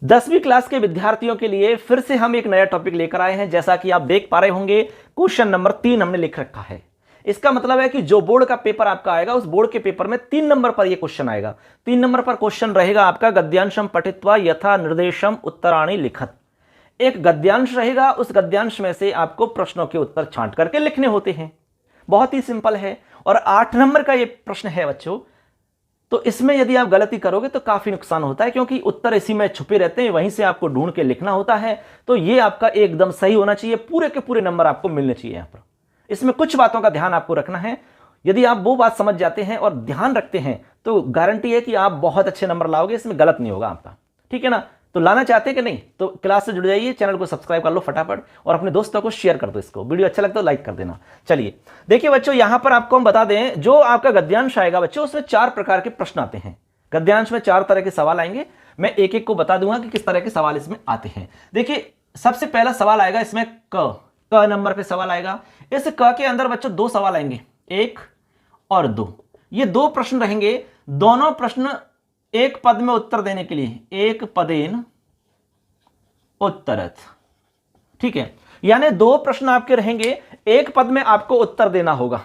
10वीं क्लास के विद्यार्थियों के लिए फिर से हम एक नया टॉपिक लेकर आए हैं। जैसा कि आप देख पा रहे होंगे, क्वेश्चन नंबर 3 हमने लिख रखा है। इसका मतलब है कि जो बोर्ड का पेपर आपका आएगा, उस बोर्ड के पेपर में 3 नंबर पर यह क्वेश्चन आएगा। 3 नंबर पर क्वेश्चन रहेगा आपका गद्यांशम पठित्वा यथा निर्देशम उत्तराणि लिखत। एक गद्यांश रहेगा, उस गद्यांश में से आपको प्रश्नों के उत्तर छांट करके लिखने होते हैं। बहुत ही सिंपल है। और 8 नंबर का यह प्रश्न है बच्चों, तो इसमें यदि आप गलती करोगे तो काफी नुकसान होता है, क्योंकि उत्तर इसी में छुपे रहते हैं, वहीं से आपको ढूंढ के लिखना होता है। तो ये आपका एकदम सही होना चाहिए, पूरे के पूरे नंबर आपको मिलने चाहिए। यहां पर इसमें कुछ बातों का ध्यान आपको रखना है। यदि आप वो बात समझ जाते हैं और ध्यान रखते हैं तो गारंटी है कि आप बहुत अच्छे नंबर लाओगे, इसमें गलत नहीं होगा आपका। ठीक है ना? तो लाना चाहते हैं कि नहीं, तो क्लास से जुड़ जाइए, चैनल को सब्सक्राइब कर लो फटाफट और अपने दोस्तों को शेयर कर दो। इसको वीडियो अच्छा लगता है तो लाइक कर देना। चलिए देखिए बच्चों, यहां पर आपको हम बता दें, जो आपका गद्यांश आएगा बच्चों, उसमें 4 प्रकार के प्रश्न आते हैं। गद्यांश में 4 तरह के सवाल आएंगे। मैं एक एक को बता दूंगा कि किस तरह के सवाल इसमें आते हैं। देखिए सबसे पहला सवाल आएगा इसमें क नंबर पे सवाल आएगा। इस क के अंदर बच्चों 2 सवाल आएंगे, 1 और 2। ये 2 प्रश्न रहेंगे। दोनों प्रश्न एक पद में उत्तर देने के लिए, एक पदेन उत्तरत। ठीक है, यानी 2 प्रश्न आपके रहेंगे, एक पद में आपको उत्तर देना होगा।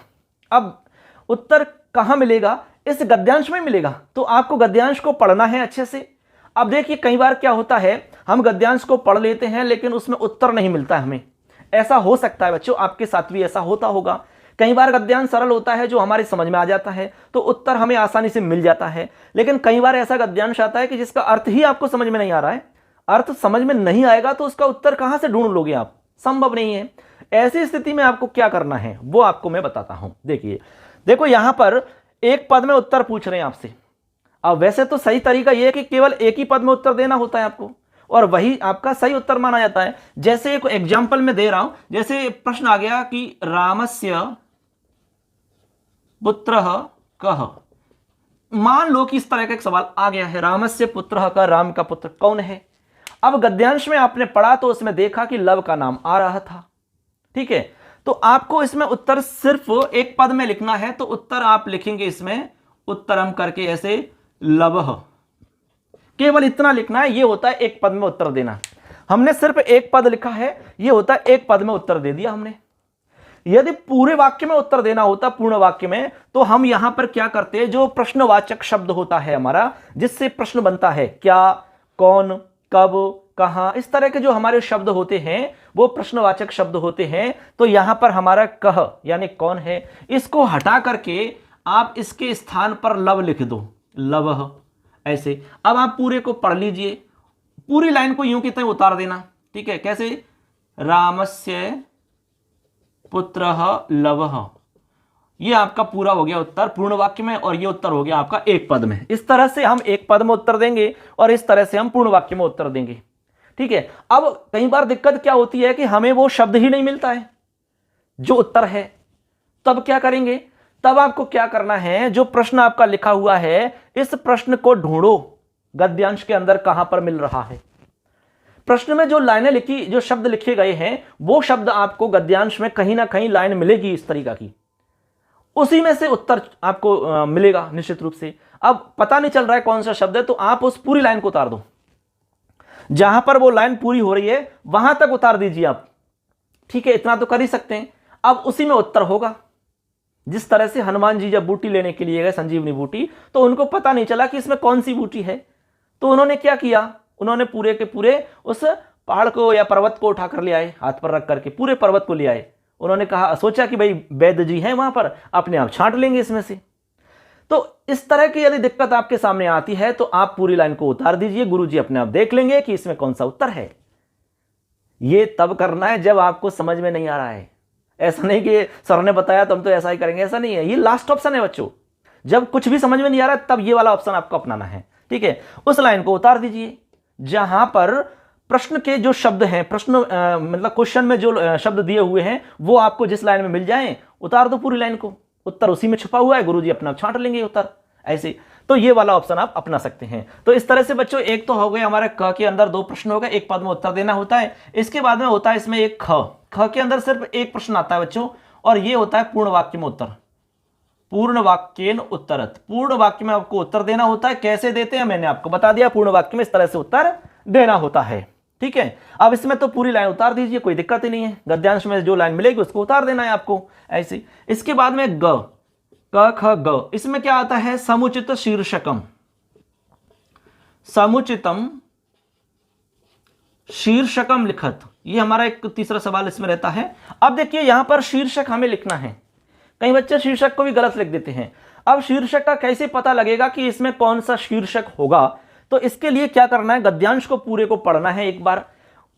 अब उत्तर कहां मिलेगा? इस गद्यांश में मिलेगा। तो आपको गद्यांश को पढ़ना है अच्छे से। अब देखिए कई बार क्या होता है, हम गद्यांश को पढ़ लेते हैं लेकिन उसमें उत्तर नहीं मिलता है हमें। ऐसा हो सकता है बच्चों, आपके साथ भी ऐसा होता होगा। कई बार गद्यांश सरल होता है जो हमारे समझ में आ जाता है, तो उत्तर हमें आसानी से मिल जाता है। लेकिन कई बार ऐसा गद्यांश आता है कि जिसका अर्थ ही आपको समझ में नहीं आ रहा है। अर्थ समझ में नहीं आएगा तो उसका उत्तर कहां से ढूंढ लोगे आप? संभव नहीं है। ऐसी स्थिति में आपको क्या करना है वो आपको मैं बताता हूं। देखो यहां पर एक पद में उत्तर पूछ रहे हैं आपसे। अब वैसे तो सही तरीका यह है कि केवल एक ही पद में उत्तर देना होता है आपको, और वही आपका सही उत्तर माना जाता है। जैसे एक एग्जाम्पल में दे रहा हूं, जैसे प्रश्न आ गया कि रामस्य पुत्रः कः। मान लो कि इस तरह का एक सवाल आ गया है, रामस्य पुत्रः कः, राम का पुत्र कौन है? अब गद्यांश में आपने पढ़ा तो उसमें देखा कि लव का नाम आ रहा था। ठीक है, तो आपको इसमें उत्तर सिर्फ एक पद में लिखना है। तो उत्तर आप लिखेंगे इसमें उत्तरम करके ऐसे लवः, केवल इतना लिखना है। यह होता है एक पद में उत्तर देना। हमने सिर्फ एक पद लिखा है, यह होता है एक पद में उत्तर दे दिया हमने। यदि पूरे वाक्य में उत्तर देना होता, पूर्ण वाक्य में, तो हम यहां पर क्या करते हैं, जो प्रश्नवाचक शब्द होता है हमारा, जिससे प्रश्न बनता है, क्या, कौन, कब, कहां, इस तरह के जो हमारे शब्द होते हैं वो प्रश्नवाचक शब्द होते हैं। तो यहां पर हमारा कह यानी कौन है, इसको हटा करके आप इसके स्थान पर लव लिख दो, लवः ऐसे। अब आप पूरे को पढ़ लीजिए, पूरी लाइन को यूं की तरह उतार देना। ठीक है, कैसे? रामस्य पुत्रः लवः। यह आपका पूरा हो गया उत्तर पूर्ण वाक्य में, और यह उत्तर हो गया आपका एक पद में। इस तरह से हम एक पद में उत्तर देंगे और इस तरह से हम पूर्ण वाक्य में उत्तर देंगे। ठीक है, अब कई बार दिक्कत क्या होती है कि हमें वो शब्द ही नहीं मिलता है जो उत्तर है। तब क्या करेंगे? तब आपको क्या करना है, जो प्रश्न आपका लिखा हुआ है, इस प्रश्न को ढूंढो गद्यांश के अंदर कहां पर मिल रहा है। प्रश्न में जो लाइनें लिखी, जो शब्द लिखे गए हैं, वो शब्द आपको गद्यांश में कहीं ना कहीं लाइन मिलेगी इस तरीका की, उसी में से उत्तर आपको मिलेगा निश्चित रूप से। अब पता नहीं चल रहा है कौन सा शब्द है, तो आप उस पूरी लाइन को उतार दो। जहां पर वो लाइन पूरी हो रही है वहां तक उतार दीजिए आप। ठीक है, इतना तो कर ही सकते हैं। अब उसी में उत्तर होगा। जिस तरह से हनुमान जी जब बूटी लेने के लिए गए, संजीवनी बूटी, तो उनको पता नहीं चला कि इसमें कौन सी बूटी है। तो उन्होंने क्या किया, उन्होंने पूरे के पूरे उस पहाड़ को या पर्वत को उठाकर ले आए, हाथ पर रख करके पूरे पर्वत को ले आए। उन्होंने कहा, सोचा कि भाई वैद्य जी हैं वहां पर, अपने आप छांट लेंगे इसमें से। तो इस तरह की यदि दिक्कत आपके सामने आती है तो आप पूरी लाइन को उतार दीजिए, गुरुजी अपने आप देख लेंगे कि इसमें कौन सा उत्तर है। यह तब करना है जब आपको समझ में नहीं आ रहा है। ऐसा नहीं कि सर ने बताया तो हम तो ऐसा ही करेंगे, ऐसा नहीं है। ये लास्ट ऑप्शन है बच्चों। जब कुछ भी समझ में नहीं आ रहा तब ये वाला ऑप्शन आपको अपनाना है। ठीक है, उस लाइन को उतार दीजिए जहां पर प्रश्न के जो शब्द हैं, प्रश्न मतलब क्वेश्चन में जो शब्द दिए हुए हैं, वो आपको जिस लाइन में मिल जाएं, उतार दो पूरी लाइन को। उत्तर उसी में छुपा हुआ है, गुरुजी अपना छांट लेंगे उत्तर ऐसे। तो ये वाला ऑप्शन आप अपना सकते हैं। तो इस तरह से बच्चों, एक तो हो गए हमारे क के अंदर 2 प्रश्न हो गए, एक पद में उत्तर देना होता है। इसके बाद में होता है इसमें एक ख के अंदर सिर्फ एक प्रश्न आता है बच्चों, और ये होता है पूर्ण वाक्य में उत्तर। पूर्ण वाक्येन उत्तरत। पूर्ण वाक्य में आपको उत्तर देना होता है। कैसे देते हैं मैंने आपको बता दिया, पूर्ण वाक्य में इस तरह से उत्तर देना होता है। ठीक है, अब इसमें तो पूरी लाइन उतार दीजिए, कोई दिक्कत ही नहीं है, गद्यांश में जो लाइन मिलेगी उसको उतार देना है आपको ऐसे। इसके बाद में ग, क ख ग, इसमें क्या आता है? समुचित शीर्षकम, समुचितम शीर्षकम लिखत, ये हमारा एक तीसरा सवाल इसमें रहता है। अब देखिए यहां पर शीर्षक हमें लिखना है, कई बच्चे शीर्षक को भी गलत लिख देते हैं। अब शीर्षक का कैसे पता लगेगा कि इसमें कौन सा शीर्षक होगा? तो इसके लिए क्या करना है, गद्यांश को पूरे को पढ़ना है एक बार।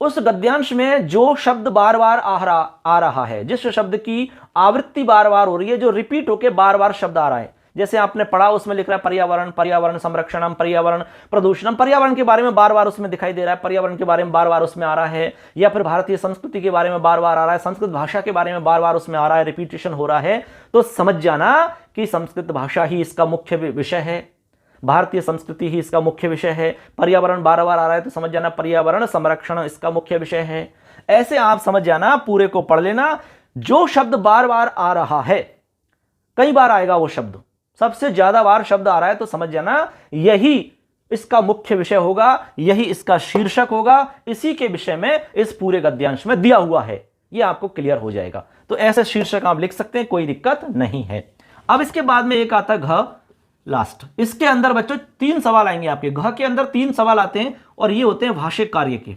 उस गद्यांश में जो शब्द बार बार आ रहा है, जिस शब्द की आवृत्ति बार बार हो रही है, जो रिपीट होके बार बार शब्द आ रहा है, जैसे आपने पढ़ा उसमें लिख रहा है पर्यावरण, पर्यावरण संरक्षणम, पर्यावरण प्रदूषणम, पर्यावरण के बारे में बार बार उसमें दिखाई दे रहा है, पर्यावरण के बारे में बार बार उसमें आ रहा है, या फिर भारतीय संस्कृति के बारे में बार बार आ रहा है, संस्कृत भाषा के बारे में बार बार उसमें आ रहा है, रिपीटेशन हो रहा है, तो समझ जाना कि संस्कृत भाषा ही इसका मुख्य विषय है, भारतीय संस्कृति ही इसका मुख्य विषय है। पर्यावरण बार बार आ रहा है तो समझ जाना पर्यावरण संरक्षण इसका मुख्य विषय है। ऐसे आप समझ जाना, पूरे को पढ़ लेना। जो शब्द बार बार आ रहा है, कई बार आएगा वो शब्द, सबसे ज्यादा बार शब्द आ रहा है तो समझ जाना यही इसका मुख्य विषय होगा, यही इसका शीर्षक होगा, इसी के विषय में इस पूरे गद्यांश में दिया हुआ है, ये आपको क्लियर हो जाएगा। तो ऐसे शीर्षक आप लिख सकते हैं, कोई दिक्कत नहीं है। अब इसके बाद में एक आता है घ लास्ट। इसके अंदर बच्चों 3 सवाल आएंगे आपके, घ के अंदर 3 सवाल आते हैं और ये होते हैं भाषिक कार्य के,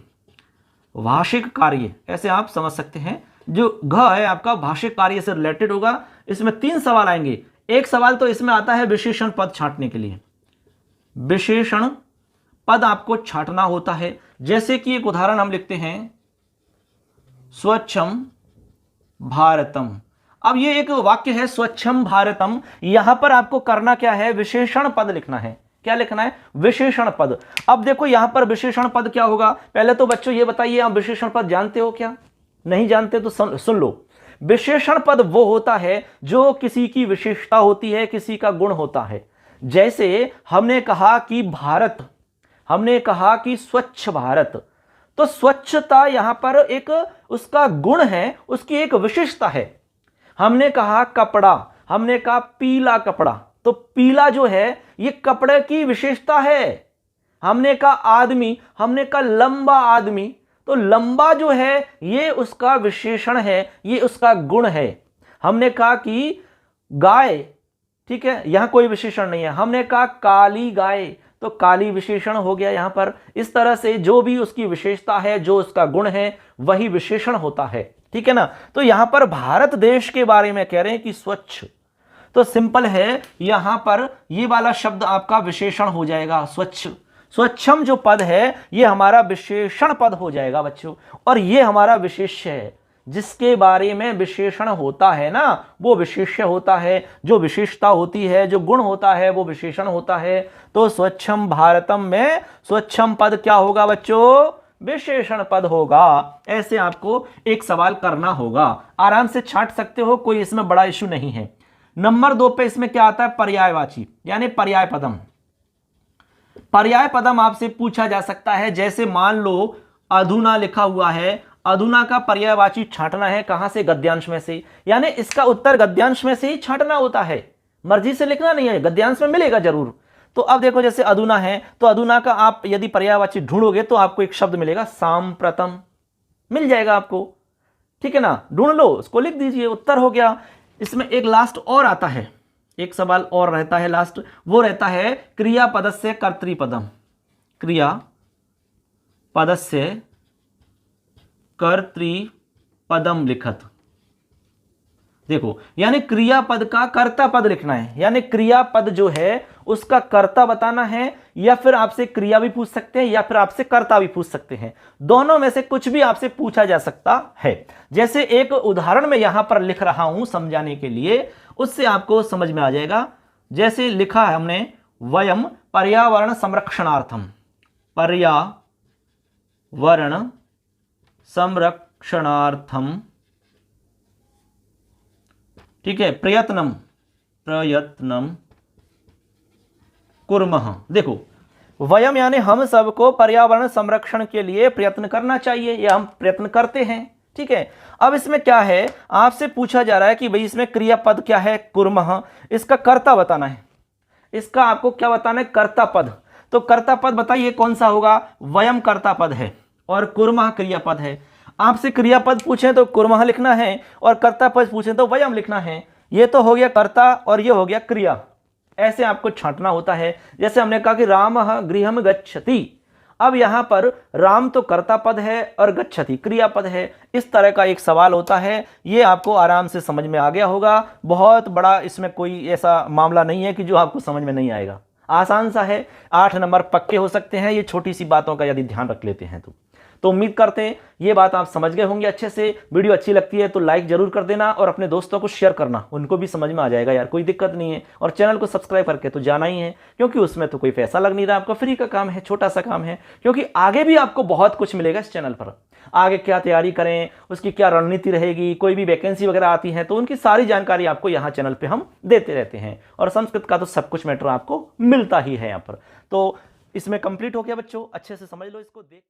भाषिक कार्य ऐसे आप समझ सकते हैं। जो घ है आपका भाषिक कार्य से रिलेटेड होगा। इसमें 3 सवाल आएंगे। एक सवाल तो इसमें आता है विशेषण पद छांटने के लिए, विशेषण पद आपको छांटना होता है। जैसे कि एक उदाहरण हम लिखते हैं, स्वच्छम भारतम। अब ये एक वाक्य है स्वच्छम भारतम, यहां पर आपको करना क्या है, विशेषण पद लिखना है। क्या लिखना है, विशेषण पद। अब देखो यहां पर विशेषण पद क्या होगा, पहले तो बच्चों ये बताइए आप विशेषण पद जानते हो क्या? नहीं जानते तो सुन लो। विशेषण पद वो होता है जो किसी की विशेषता होती है, किसी का गुण होता है। जैसे हमने कहा कि भारत, हमने कहा कि स्वच्छ भारत, तो स्वच्छता यहां पर एक उसका गुण है, उसकी एक विशेषता है। हमने कहा कपड़ा, हमने कहा पीला कपड़ा, तो पीला जो है ये कपड़े की विशेषता है। हमने कहा आदमी, हमने कहा लंबा आदमी, तो लंबा जो है ये उसका विशेषण है, ये उसका गुण है। हमने कहा कि गाय, ठीक है, यहां कोई विशेषण नहीं है। हमने कहा काली गाय, तो काली विशेषण हो गया यहां पर। इस तरह से जो भी उसकी विशेषता है, जो उसका गुण है, वही विशेषण होता है। ठीक है ना। तो यहां पर भारत देश के बारे में कह रहे हैं कि स्वच्छ, तो सिंपल है, यहां पर ये वाला शब्द आपका विशेषण हो जाएगा स्वच्छ। स्वच्छम जो पद है ये हमारा विशेषण पद हो जाएगा बच्चों, और ये हमारा विशेष्य है। जिसके बारे में विशेषण होता है ना, वो विशेष्य होता है। जो विशेषता होती है, जो गुण होता है, वो विशेषण होता है। तो स्वच्छम भारतम में स्वच्छम पद क्या होगा बच्चों, विशेषण पद होगा। ऐसे आपको एक सवाल करना होगा, आराम से छांट सकते हो, कोई इसमें बड़ा इशू नहीं है। नंबर 2 पे इसमें क्या आता है, पर्यायवाची यानी पर्याय पदम। पर्याय पदम आपसे पूछा जा सकता है, जैसे मान लो अधुना लिखा हुआ है, अधुना का पर्यायवाची छांटना है, कहां से, गद्यांश में से, यानी इसका उत्तर गद्यांश में से ही छांटना होता है, मर्जी से लिखना नहीं है, गद्यांश में मिलेगा जरूर। तो अब देखो जैसे अधुना है, तो अधुना का आप यदि पर्यायवाची ढूंढोगे तो आपको एक शब्द मिलेगा सांप्रतम, मिल जाएगा आपको। ठीक है ना, ढूंढ लो, उसको लिख दीजिए, उत्तर हो गया। इसमें एक लास्ट और आता है, एक सवाल और रहता है लास्ट, वो रहता है क्रियापदस्य कर्तृपदम। क्रियापदस्य कर्तृपदम लिखत। देखो यानी क्रियापद का कर्ता पद लिखना है, यानी क्रियापद जो है उसका कर्ता बताना है, या फिर आपसे क्रिया भी पूछ सकते हैं या फिर आपसे कर्ता भी पूछ सकते हैं। दोनों में से कुछ भी आपसे पूछा जा सकता है। जैसे एक उदाहरण में यहां पर लिख रहा हूं समझाने के लिए, उससे आपको समझ में आ जाएगा। जैसे लिखा है हमने, वयम पर्यावरण संरक्षणार्थम, पर्यावरण संरक्षणार्थम, ठीक है, प्रयत्नम कुर्मः। देखो वयम यानी हम सबको पर्यावरण संरक्षण के लिए प्रयत्न करना चाहिए, या हम प्रयत्न करते हैं। ठीक है, अब इसमें क्या है, आपसे पूछा जा रहा है कि भाई इसमें क्रियापद क्या है, कुर्मः, इसका कर्ता बताना है। इसका आपको क्या बताना है, कर्ता पद। तो कर्ता पद बताइए कौन सा होगा? वयम कर्ता पद है और कुर्मः क्रियापद है। आपसे क्रियापद पूछें तो कुर्मः लिखना है और कर्ता पद पूछें तो वयम लिखना है। ये तो हो गया कर्ता और ये हो गया क्रिया। ऐसे आपको छांटना होता है। जैसे हमने कहा कि रामः गृहं गच्छति, अब यहां पर राम तो कर्ता पद है और गच्छति क्रियापद है। इस तरह का एक सवाल होता है। ये आपको आराम से समझ में आ गया होगा। बहुत बड़ा इसमें कोई ऐसा मामला नहीं है कि जो आपको समझ में नहीं आएगा। आसान सा है, 8 नंबर पक्के हो सकते हैं ये छोटी सी बातों का यदि ध्यान रख लेते हैं तो उम्मीद करते हैं ये बात आप समझ गए होंगे अच्छे से। वीडियो अच्छी लगती है तो लाइक जरूर कर देना और अपने दोस्तों को शेयर करना, उनको भी समझ में आ जाएगा यार, कोई दिक्कत नहीं है। और चैनल को सब्सक्राइब करके तो जाना ही है, क्योंकि उसमें तो कोई पैसा लग नहीं रहा, आपका फ्री का काम है, छोटा सा काम है। क्योंकि आगे भी आपको बहुत कुछ मिलेगा इस चैनल पर। आगे क्या तैयारी करें, उसकी क्या रणनीति रहेगी, कोई भी वैकेंसी वगैरह आती है तो उनकी सारी जानकारी आपको यहाँ चैनल पर हम देते रहते हैं। और संस्कृत का तो सब कुछ मैटर आपको मिलता ही है यहाँ पर। तो इसमें कंप्लीट हो गया बच्चों, अच्छे से समझ लो इसको। देख